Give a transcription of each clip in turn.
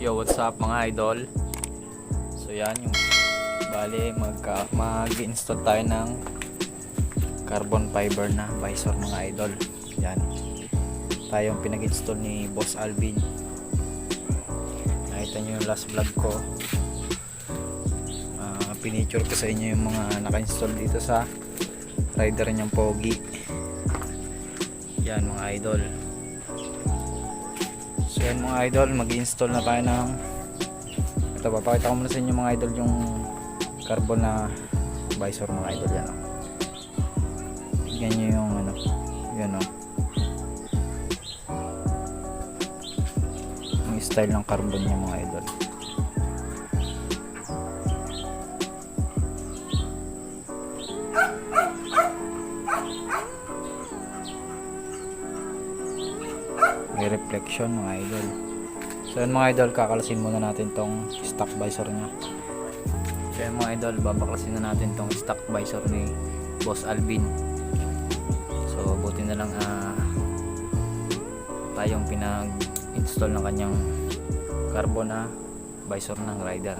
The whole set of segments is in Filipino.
Yo, what's up mga idol? So yan yung bali mag-install tayo ng carbon fiber na visor mga idol. Yan. Tayo yung pinag-install ni Boss Alvin. Nakita nyo yung last vlog ko. Pinicture ko sa inyo yung mga naka-install dito sa rider niyang pogi. Yan mga idol. So yan mga idol, mag-install na tayo ng ito, papakita ko muna sa inyo mga idol yung carbon na visor mga idol. Yan o, tignan nyo yung ano, yan o, yung style ng carbon nya mga idol. May reflection mga idol. So yun mga idol, kakalasin muna natin tong stock visor nya. So yun mga idol, babaklasin na natin tong stock visor ni Boss Alvin. So buti na lang tayong pinag-install ng kanyang carbon na visor ng rider.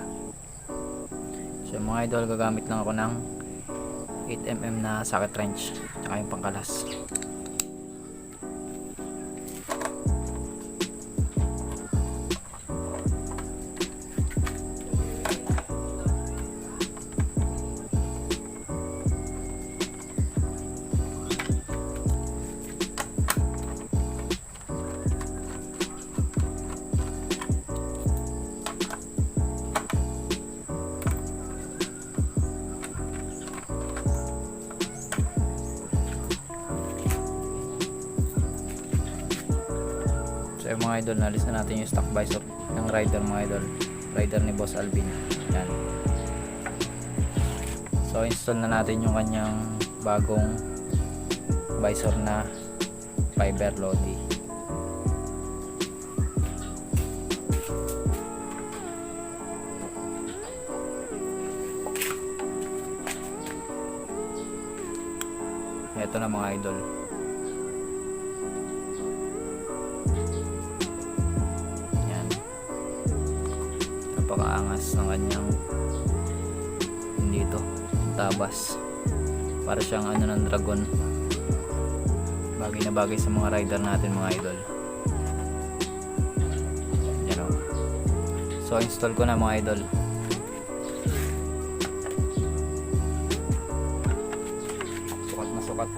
So mga idol, gagamit lang ako ng 8mm na socket wrench at yung pangkalas. So mga idol, nalis na natin yung stock visor ng rider mga idol, rider ni Boss Alvin. Yan. So install na natin yung kanyang bagong visor na fiber lodi. Ito na mga idol. Napakaangas ng kanyang dito, tabas, para siyang ano ng dragon. Bagay na bagay sa mga rider natin mga idol. Yan o. So install ko na mga idol. Sukat na sukat.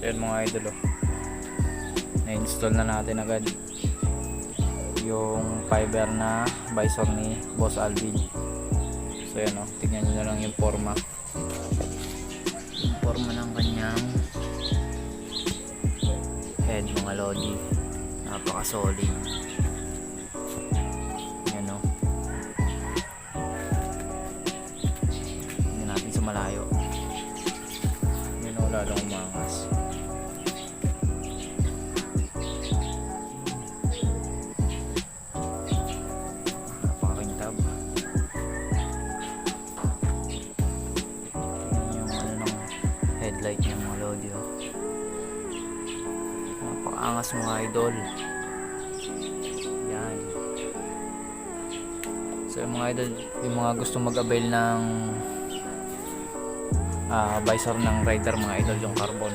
So yun mga idol, na-install na natin agad yung fiber na visor ni Boss Alvin. So yun tignan nyo na lang yung forma ng kanyang head mga lodi, napaka solid. Yan tignan natin sa malayo, yun lalong umangas. Headlight niya mga lodi, napakaangas mga idol. Yan. So yung mga idol, yung mga gusto mag-avail ng visor ng rider mga idol, yung carbon,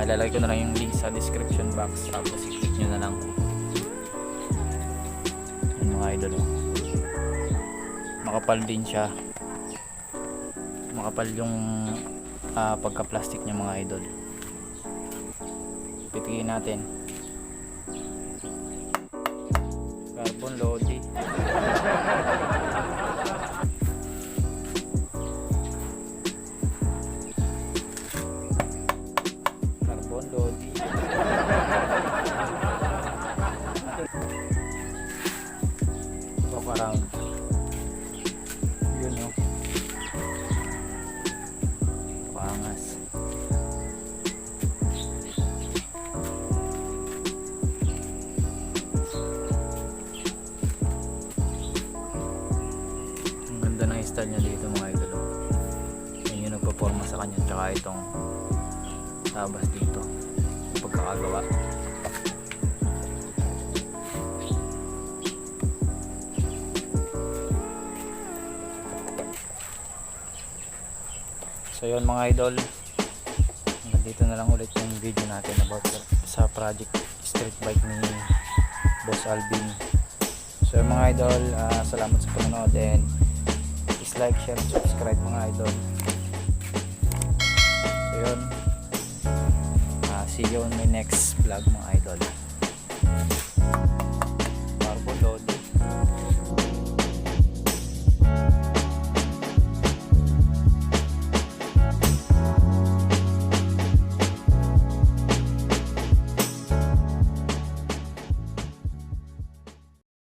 ilalagay ko na lang yung link sa description box, tapos i-click nyo na lang. Yung mga idol, makapal din siya, makapal yung pagka plastic niya mga idol. Pitigin natin, carbon lodi. Carbon lodi. Walk around. Yun pangas. Ang ganda ng style niya dito mga idol. Yun yung nagpaporma sa kanya, tsaka itong tabas dito, yung pagkakagawa. So yun mga idol, hanggang dito na lang ulit yung video natin about sa project street bike ni Boss Alvin. So yun mga idol, salamat sa panonood, and please like, share, subscribe mga idol. So yun, see you on my next vlog mga idol.